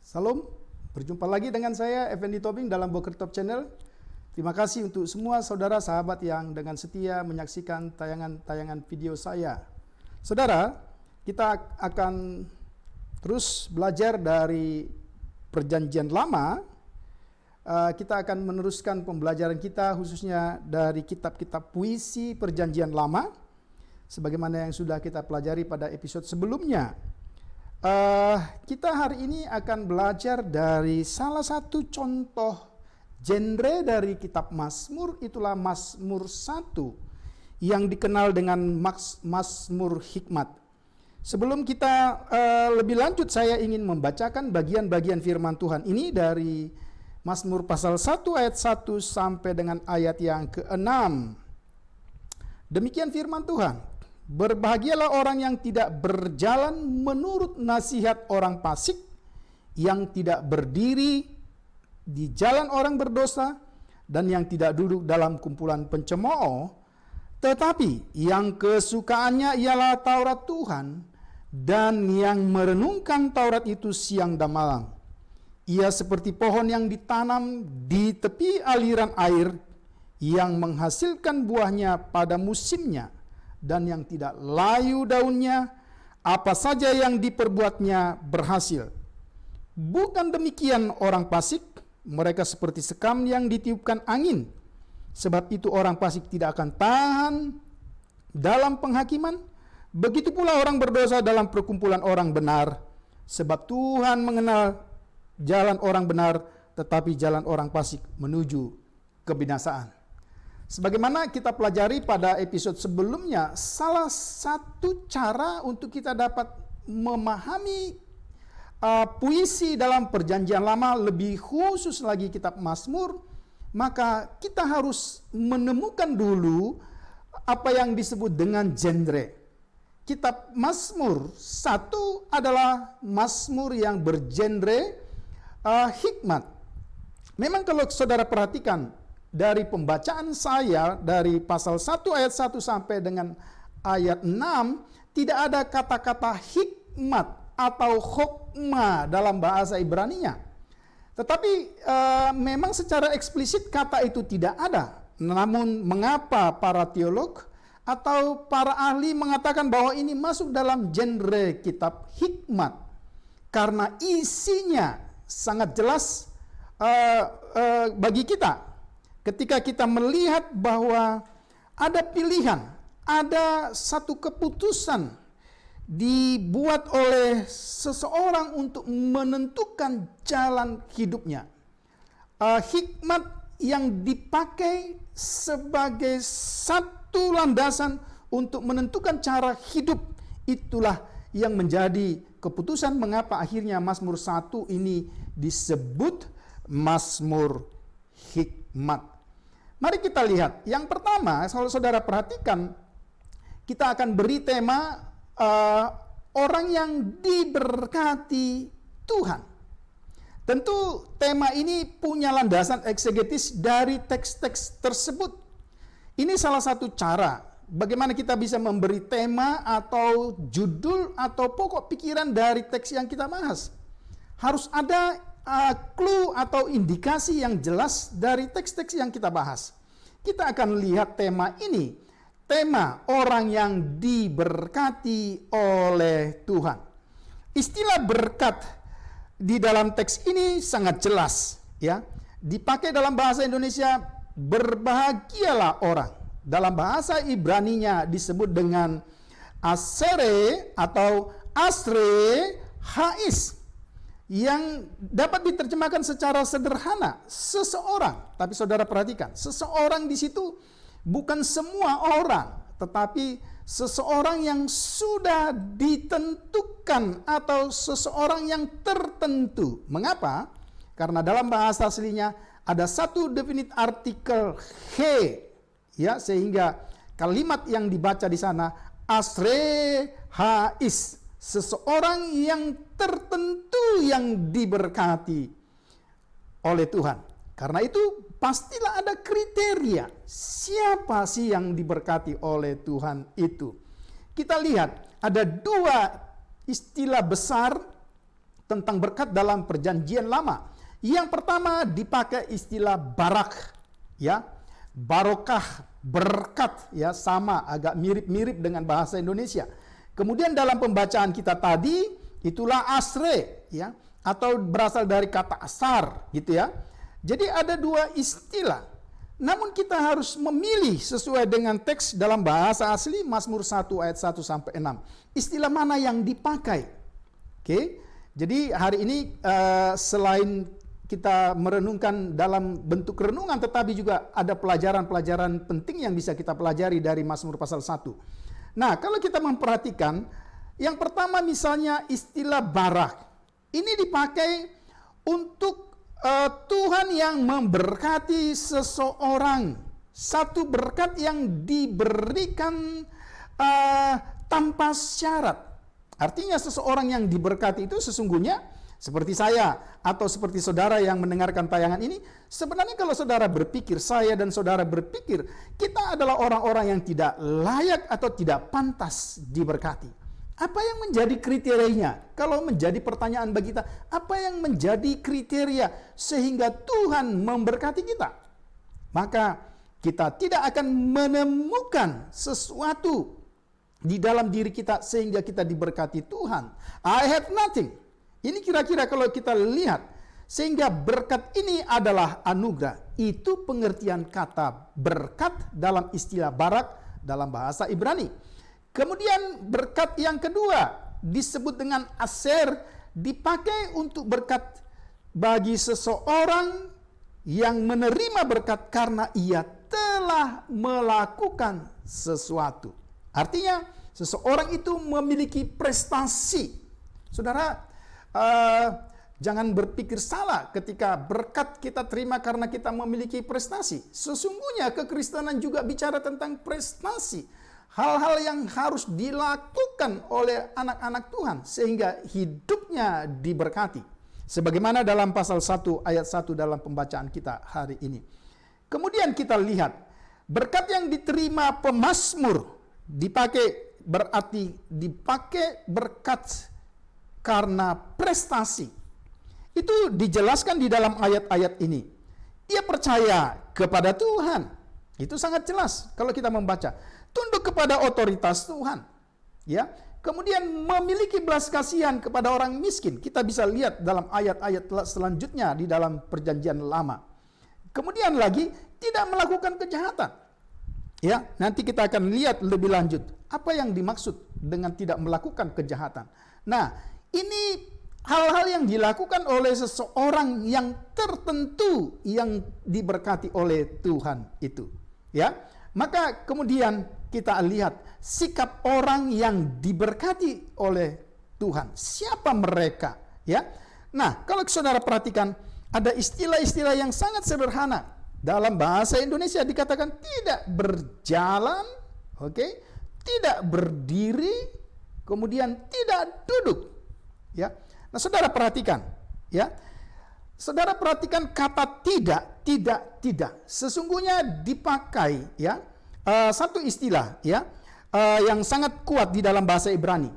Salam, berjumpa lagi dengan saya Effendi Tobing dalam Boker Top Channel. Terima kasih untuk semua saudara sahabat yang dengan setia menyaksikan tayangan-tayangan video saya. Saudara, kita akan terus belajar dari Perjanjian Lama. Kita akan meneruskan pembelajaran kita khususnya dari kitab-kitab puisi Perjanjian Lama, sebagaimana yang sudah kita pelajari pada episode sebelumnya. Kita hari ini akan belajar dari salah satu contoh genre dari kitab Mazmur, itulah Mazmur 1 yang dikenal dengan Mazmur Hikmat. Sebelum kita lebih lanjut, saya ingin membacakan bagian-bagian firman Tuhan ini dari Mazmur pasal 1 ayat 1 sampai dengan ayat yang ke-6. Demikian firman Tuhan. Berbahagialah orang yang tidak berjalan menurut nasihat orang fasik, yang tidak berdiri di jalan orang berdosa, dan yang tidak duduk dalam kumpulan pencemooh, tetapi yang kesukaannya ialah Taurat Tuhan, dan yang merenungkan Taurat itu siang dan malam. Ia seperti pohon yang ditanam di tepi aliran air, yang menghasilkan buahnya pada musimnya, dan yang tidak layu daunnya, apa saja yang diperbuatnya berhasil. Bukan demikian orang fasik, mereka seperti sekam yang ditiupkan angin. Sebab itu orang fasik tidak akan tahan dalam penghakiman, begitu pula orang berdosa dalam perkumpulan orang benar. Sebab Tuhan mengenal jalan orang benar, tetapi jalan orang fasik menuju kebinasaan. Sebagaimana kita pelajari pada episode sebelumnya, salah satu cara untuk kita dapat memahami puisi dalam Perjanjian Lama, lebih khusus lagi kitab Mazmur, maka kita harus menemukan dulu apa yang disebut dengan genre. Kitab Mazmur 1 adalah Mazmur yang bergenre hikmat. Memang kalau saudara perhatikan, dari pembacaan saya dari pasal 1 ayat 1 sampai dengan ayat 6, tidak ada kata-kata hikmat atau hokma dalam bahasa Ibrani-nya. Tetapi memang secara eksplisit kata itu tidak ada. Namun mengapa para teolog atau para ahli mengatakan bahwa ini masuk dalam genre kitab hikmat? Karena isinya sangat jelas bagi kita. Ketika kita melihat bahwa ada pilihan, ada satu keputusan dibuat oleh seseorang untuk menentukan jalan hidupnya. Hikmat yang dipakai sebagai satu landasan untuk menentukan cara hidup, itulah yang menjadi keputusan mengapa akhirnya Mazmur 1 ini disebut Mazmur Hikmat. Mari kita lihat. Yang pertama, kalau saudara perhatikan, kita akan beri tema orang yang diberkati Tuhan. Tentu tema ini punya landasan eksegetis dari teks-teks tersebut. Ini salah satu cara bagaimana kita bisa memberi tema atau judul atau pokok pikiran dari teks yang kita bahas. Harus ada clue atau indikasi yang jelas dari teks-teks yang kita bahas. Kita akan lihat tema ini, tema orang yang diberkati oleh Tuhan. Istilah berkat di dalam teks ini sangat jelas, ya. Dipakai dalam bahasa Indonesia, berbahagialah orang. Dalam bahasa Ibraninya disebut dengan asere atau asre hais, yang dapat diterjemahkan secara sederhana, seseorang. Tapi saudara perhatikan, seseorang di situ bukan semua orang, tetapi seseorang yang sudah ditentukan atau seseorang yang tertentu. Mengapa? Karena dalam bahasa aslinya ada satu definite artikel he, ya, sehingga kalimat yang dibaca di sana asre hais, seseorang yang tertentu yang diberkati oleh Tuhan. Karena itu pastilah ada kriteria siapa sih yang diberkati oleh Tuhan itu. Kita lihat ada dua istilah besar tentang berkat dalam perjanjian lama. Yang pertama dipakai istilah barak, ya. Barokah, berkat, ya, sama, agak mirip-mirip dengan bahasa Indonesia. Kemudian dalam pembacaan kita tadi, itulah asre, ya, atau berasal dari kata asar, gitu ya. Jadi ada dua istilah. Namun kita harus memilih sesuai dengan teks dalam bahasa asli Mazmur 1 ayat 1 sampai 6. Istilah mana yang dipakai? Oke. Jadi hari ini selain kita merenungkan dalam bentuk renungan, tetapi juga ada pelajaran-pelajaran penting yang bisa kita pelajari dari Mazmur pasal 1. Nah, kalau kita memperhatikan, yang pertama misalnya istilah barak. Ini dipakai untuk Tuhan yang memberkati seseorang. Satu berkat yang diberikan tanpa syarat. Artinya seseorang yang diberkati itu sesungguhnya seperti saya atau seperti saudara yang mendengarkan tayangan ini. Sebenarnya kalau saudara berpikir, saya dan saudara berpikir, kita adalah orang-orang yang tidak layak atau tidak pantas diberkati. Apa yang menjadi kriterianya? Kalau menjadi pertanyaan bagi kita, apa yang menjadi kriteria sehingga Tuhan memberkati kita? Maka kita tidak akan menemukan sesuatu di dalam diri kita sehingga kita diberkati Tuhan. I have nothing. Ini kira-kira kalau kita lihat, sehingga berkat ini adalah anugerah. Itu pengertian kata berkat dalam istilah barak dalam bahasa Ibrani. Kemudian berkat yang kedua disebut dengan aser, dipakai untuk berkat bagi seseorang yang menerima berkat karena ia telah melakukan sesuatu. Artinya seseorang itu memiliki prestasi. Saudara, jangan berpikir salah ketika berkat kita terima karena kita memiliki prestasi. Sesungguhnya kekristenan juga bicara tentang prestasi. Hal-hal yang harus dilakukan oleh anak-anak Tuhan sehingga hidupnya diberkati. Sebagaimana dalam pasal 1 ayat 1 dalam pembacaan kita hari ini. Kemudian kita lihat berkat yang diterima pemazmur berarti dipakai berkat karena prestasi. Itu dijelaskan di dalam ayat-ayat ini. Ia percaya kepada Tuhan. Itu sangat jelas kalau kita membaca. Tunduk kepada otoritas Tuhan. Ya. Kemudian memiliki belas kasihan kepada orang miskin. Kita bisa lihat dalam ayat-ayat selanjutnya di dalam perjanjian lama. Kemudian lagi tidak melakukan kejahatan. Ya, nanti kita akan lihat lebih lanjut apa yang dimaksud dengan tidak melakukan kejahatan. Nah, ini hal-hal yang dilakukan oleh seseorang yang tertentu yang diberkati oleh Tuhan itu. Ya, maka kemudian kita lihat sikap orang yang diberkati oleh Tuhan. Siapa mereka? Ya. Nah, kalau saudara perhatikan, ada istilah-istilah yang sangat sederhana. Dalam bahasa Indonesia dikatakan tidak berjalan, tidak berdiri, kemudian tidak duduk. Ya. Nah, saudara perhatikan, ya. Saudara perhatikan kata tidak. Sesungguhnya dipakai, ya. Satu istilah, ya, yang sangat kuat di dalam bahasa Ibrani.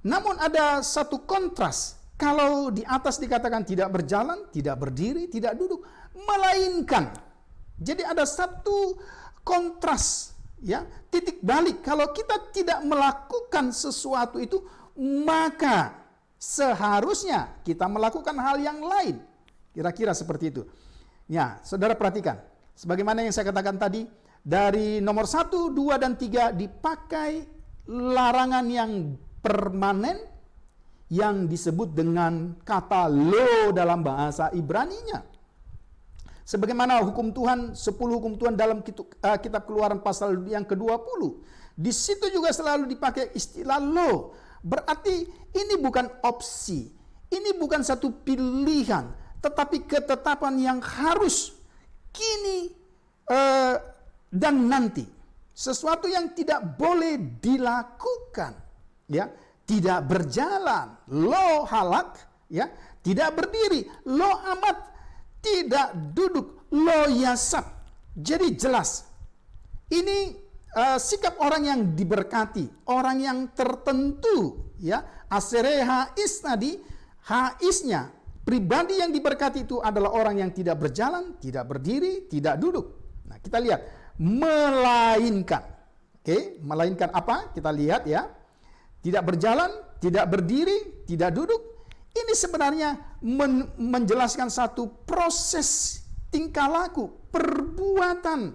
Namun ada satu kontras. Kalau di atas dikatakan tidak berjalan, tidak berdiri, tidak duduk, melainkan. Jadi ada satu kontras, ya, titik balik. Kalau kita tidak melakukan sesuatu itu, maka seharusnya kita melakukan hal yang lain. Kira-kira seperti itu. Ya, saudara perhatikan. Sebagaimana yang saya katakan tadi, dari nomor 1, 2, dan 3 dipakai larangan yang permanen yang disebut dengan kata lo dalam bahasa Ibraninya. Sebagaimana hukum Tuhan, 10 hukum Tuhan dalam kitab Keluaran pasal yang ke-20. Di situ juga selalu dipakai istilah lo. Berarti ini bukan opsi, ini bukan satu pilihan, tetapi ketetapan yang harus kini dan nanti. Sesuatu yang tidak boleh dilakukan, ya, tidak berjalan, lo halak, ya, tidak berdiri, lo amat, tidak duduk, lo yasab. Jadi jelas, ini sikap orang yang diberkati, orang yang tertentu, ya, asereha is tadi Haisnya, pribadi yang diberkati itu adalah orang yang tidak berjalan, tidak berdiri, tidak duduk. Nah, kita lihat, melainkan. Oke, melainkan apa? Kita lihat ya. Tidak berjalan, tidak berdiri, tidak duduk. Ini sebenarnya menjelaskan satu proses tingkah laku, perbuatan,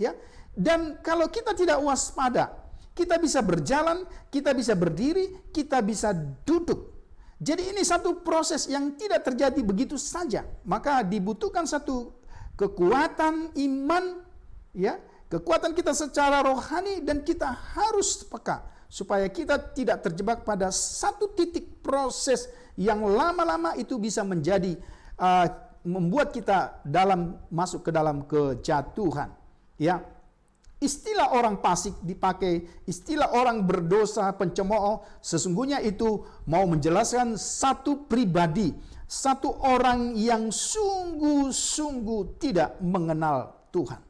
ya. Dan kalau kita tidak waspada, kita bisa berjalan, kita bisa berdiri, kita bisa duduk. Jadi ini satu proses yang tidak terjadi begitu saja. Maka dibutuhkan satu kekuatan iman, ya, kekuatan kita secara rohani, dan kita harus peka supaya kita tidak terjebak pada satu titik proses yang lama-lama itu bisa menjadi membuat kita masuk ke dalam kejatuhan. Ya, istilah orang fasik dipakai, istilah orang berdosa, pencemooh, sesungguhnya itu mau menjelaskan satu pribadi, satu orang yang sungguh-sungguh tidak mengenal Tuhan.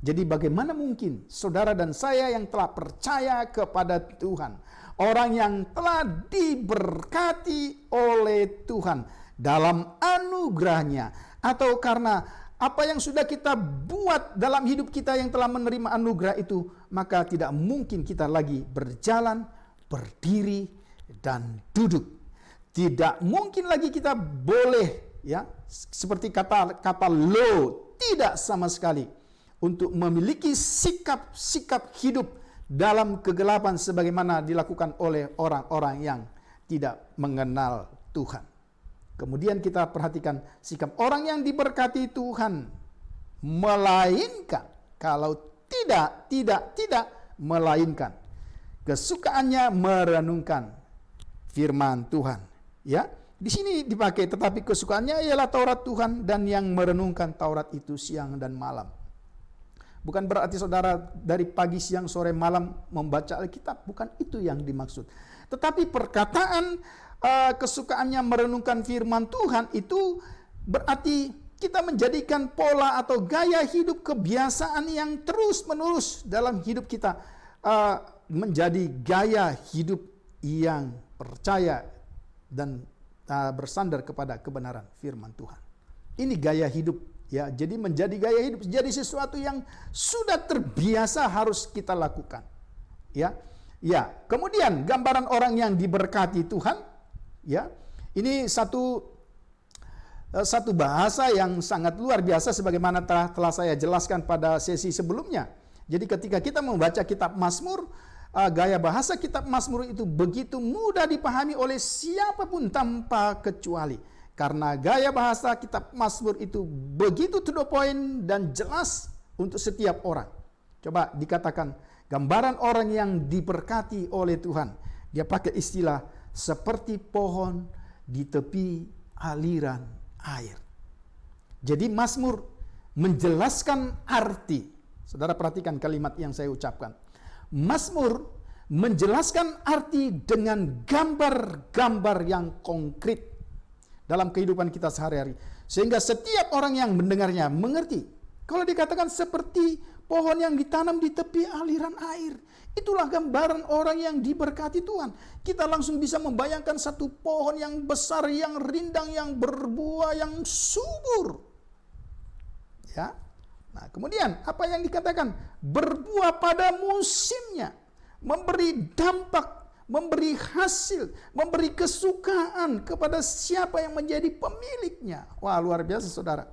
Jadi bagaimana mungkin saudara dan saya yang telah percaya kepada Tuhan, orang yang telah diberkati oleh Tuhan dalam anugerahnya, atau karena apa yang sudah kita buat dalam hidup kita yang telah menerima anugerah itu, maka tidak mungkin kita lagi berjalan, berdiri, dan duduk. Tidak mungkin lagi kita boleh, ya, seperti kata lo, tidak sama sekali, untuk memiliki sikap hidup dalam kegelapan sebagaimana dilakukan oleh orang-orang yang tidak mengenal Tuhan. Kemudian kita perhatikan sikap orang yang diberkati Tuhan, melainkan, kalau tidak, melainkan kesukaannya merenungkan firman Tuhan. Ya, di sini dipakai, tetapi kesukaannya ialah Taurat Tuhan, dan yang merenungkan Taurat itu siang dan malam. Bukan berarti saudara dari pagi, siang, sore, malam membaca Alkitab, bukan itu yang dimaksud. Tetapi perkataan kesukaannya merenungkan firman Tuhan itu berarti kita menjadikan pola atau gaya hidup, kebiasaan yang terus-menerus dalam hidup kita menjadi gaya hidup yang percaya dan bersandar kepada kebenaran firman Tuhan. Ini gaya hidup, ya. Jadi menjadi gaya hidup, jadi sesuatu yang sudah terbiasa harus kita lakukan, ya. Ya, kemudian gambaran orang yang diberkati Tuhan, ya, ini satu bahasa yang sangat luar biasa sebagaimana telah saya jelaskan pada sesi sebelumnya. Jadi ketika kita membaca kitab Mazmur, gaya bahasa kitab Mazmur itu begitu mudah dipahami oleh siapapun tanpa kecuali. Karena gaya bahasa kitab Mazmur itu begitu to the point dan jelas untuk setiap orang. Coba dikatakan gambaran orang yang diberkati oleh Tuhan. Dia pakai istilah seperti pohon di tepi aliran air. Jadi Mazmur menjelaskan arti. Saudara perhatikan kalimat yang saya ucapkan. Mazmur menjelaskan arti dengan gambar-gambar yang konkret dalam kehidupan kita sehari-hari. Sehingga setiap orang yang mendengarnya mengerti. Kalau dikatakan seperti pohon yang ditanam di tepi aliran air, itulah gambaran orang yang diberkati Tuhan. Kita langsung bisa membayangkan satu pohon yang besar, yang rindang, yang berbuah, yang subur. Ya. Nah, kemudian apa yang dikatakan? Berbuah pada musimnya, memberi dampak, memberi hasil, memberi kesukaan kepada siapa yang menjadi pemiliknya. Wah, luar biasa saudara.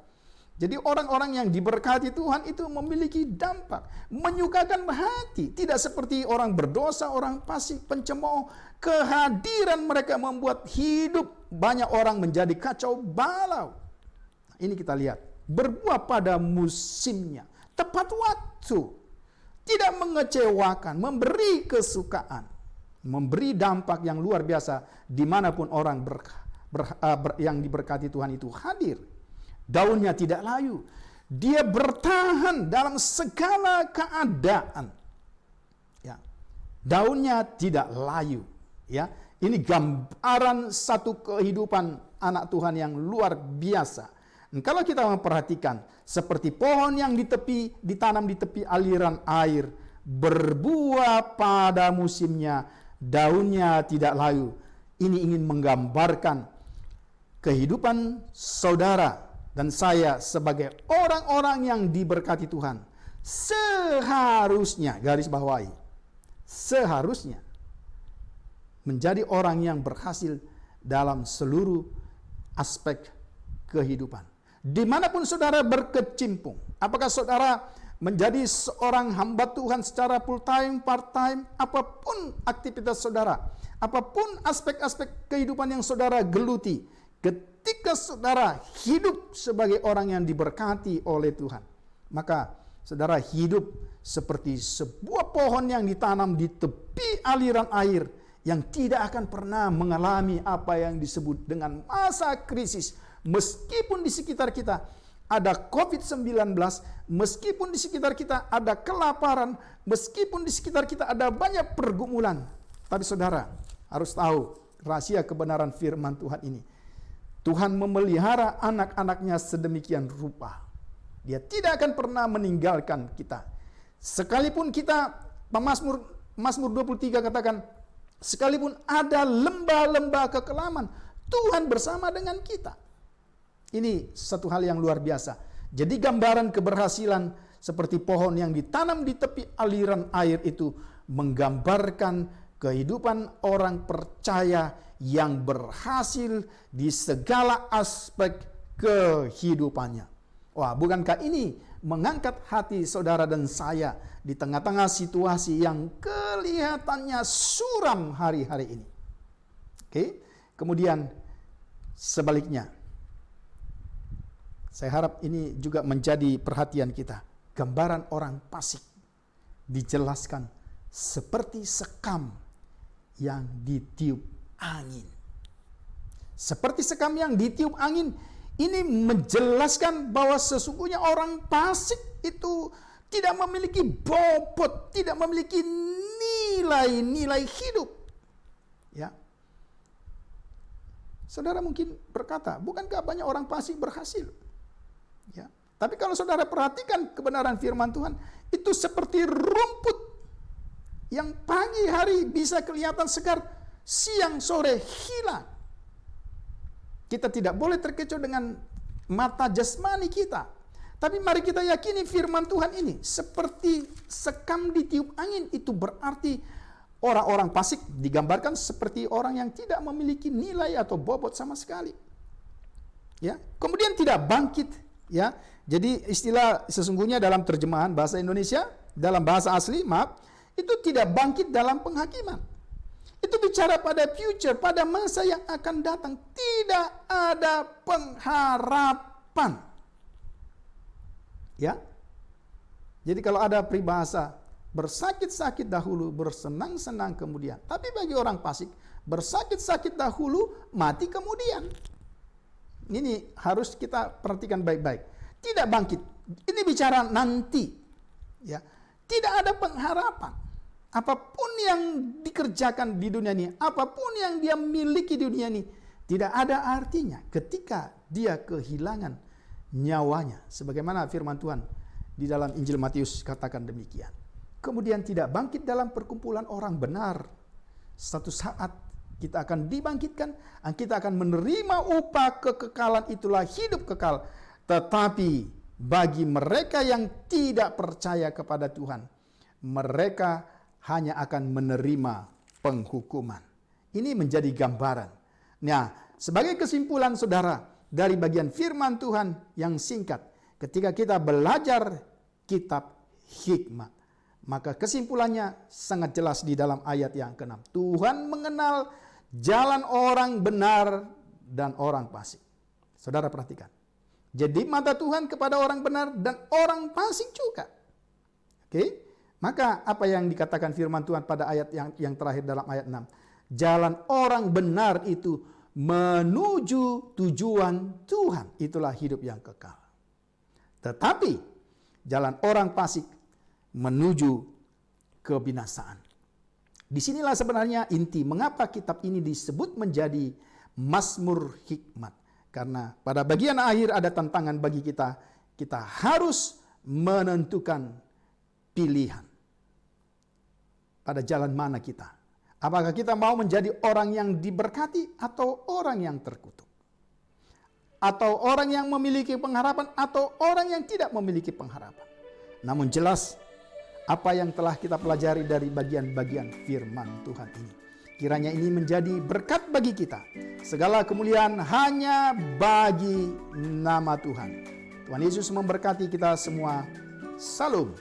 Jadi orang-orang yang diberkati Tuhan itu memiliki dampak, menyukakan hati. Tidak seperti orang berdosa, orang fasik, pencemooh. Kehadiran mereka membuat hidup banyak orang menjadi kacau balau. Ini kita lihat. Berbuah pada musimnya. Tepat waktu. Tidak mengecewakan, memberi kesukaan. Memberi dampak yang luar biasa dimanapun orang yang diberkati Tuhan itu hadir. Daunnya tidak layu. Dia bertahan dalam segala keadaan. Ya. Daunnya tidak layu. Ya. Ini gambaran satu kehidupan anak Tuhan yang luar biasa. Dan kalau kita memperhatikan, seperti pohon yang ditanam di tepi aliran air, berbuah pada musimnya, daunnya tidak layu. Ini ingin menggambarkan kehidupan saudara dan saya sebagai orang-orang yang diberkati Tuhan seharusnya, garis bawahi, seharusnya menjadi orang yang berhasil dalam seluruh aspek kehidupan. Dimanapun saudara berkecimpung, apakah saudara menjadi seorang hamba Tuhan secara full time, part time, apapun aktivitas saudara, apapun aspek-aspek kehidupan yang saudara geluti, ketika saudara hidup sebagai orang yang diberkati oleh Tuhan, maka saudara hidup seperti sebuah pohon yang ditanam di tepi aliran air yang tidak akan pernah mengalami apa yang disebut dengan masa krisis. Meskipun di sekitar kita ada COVID-19, meskipun di sekitar kita ada kelaparan, meskipun di sekitar kita ada banyak pergumulan, tapi saudara harus tahu rahasia kebenaran firman Tuhan ini. Tuhan memelihara anak-anaknya sedemikian rupa. Dia tidak akan pernah meninggalkan kita. Sekalipun kita, Mazmur 23 katakan, sekalipun ada lembah-lembah kekelaman, Tuhan bersama dengan kita. Ini satu hal yang luar biasa. Jadi gambaran keberhasilan seperti pohon yang ditanam di tepi aliran air itu menggambarkan kehidupan orang percaya yang berhasil di segala aspek kehidupannya. Wah, bukankah ini mengangkat hati saudara dan saya di tengah-tengah situasi yang kelihatannya suram hari-hari ini? Oke, kemudian sebaliknya, saya harap ini juga menjadi perhatian kita. Gambaran orang fasik dijelaskan seperti sekam yang ditiup angin. Seperti sekam yang ditiup angin, ini menjelaskan bahwa sesungguhnya orang fasik itu tidak memiliki bobot, tidak memiliki nilai-nilai hidup. Ya. Saudara mungkin berkata, bukankah banyak orang fasik berhasil? Ya. Tapi kalau saudara perhatikan kebenaran firman Tuhan, itu seperti rumput yang pagi hari bisa kelihatan segar, siang sore hilang. Kita tidak boleh terkecoh dengan mata jasmani kita. Tapi mari kita yakini firman Tuhan ini seperti sekam ditiup angin. Itu berarti orang-orang fasik digambarkan seperti orang yang tidak memiliki nilai atau bobot sama sekali. Ya, kemudian tidak bangkit. Ya, jadi istilah sesungguhnya dalam terjemahan bahasa Indonesia, dalam bahasa asli, itu tidak bangkit dalam penghakiman. Itu bicara pada future, pada masa yang akan datang. Tidak ada pengharapan. Ya. Jadi kalau ada peribahasa, bersakit-sakit dahulu, bersenang-senang kemudian. Tapi bagi orang fasik, bersakit-sakit dahulu, mati kemudian. Ini harus kita perhatikan baik-baik. Tidak bangkit. Ini bicara nanti. Ya. Tidak ada pengharapan. Apapun yang dikerjakan di dunia ini, apapun yang dia miliki di dunia ini, tidak ada artinya ketika dia kehilangan nyawanya. Sebagaimana firman Tuhan di dalam Injil Matius katakan demikian. Kemudian tidak bangkit dalam perkumpulan orang benar. Satu saat kita akan dibangkitkan, kita akan menerima upah kekekalan, itulah hidup kekal. Tetapi bagi mereka yang tidak percaya kepada Tuhan, mereka hanya akan menerima penghukuman. Ini menjadi gambaran. Nah, sebagai kesimpulan saudara, dari bagian firman Tuhan yang singkat, ketika kita belajar kitab hikmat, maka kesimpulannya sangat jelas di dalam ayat yang ke-6. Tuhan mengenal jalan orang benar dan orang fasik. Saudara perhatikan. Jadi mata Tuhan kepada orang benar dan orang fasik juga. Oke? Maka apa yang dikatakan firman Tuhan pada ayat yang terakhir dalam ayat 6. Jalan orang benar itu menuju tujuan Tuhan. Itulah hidup yang kekal. Tetapi jalan orang fasik menuju kebinasaan. Disinilah sebenarnya inti mengapa kitab ini disebut menjadi Mazmur Hikmat. Karena pada bagian akhir ada tantangan bagi kita. Kita harus menentukan pilihan. Pada jalan mana kita? Apakah kita mau menjadi orang yang diberkati atau orang yang terkutuk? atau orang yang memiliki pengharapan, atau orang yang tidak memiliki pengharapan. Namun jelas, apa yang telah kita pelajari dari bagian-bagian firman Tuhan ini, kiranya ini menjadi berkat bagi kita. Segala kemuliaan hanya bagi nama Tuhan. Tuhan Yesus memberkati kita semua. Salam.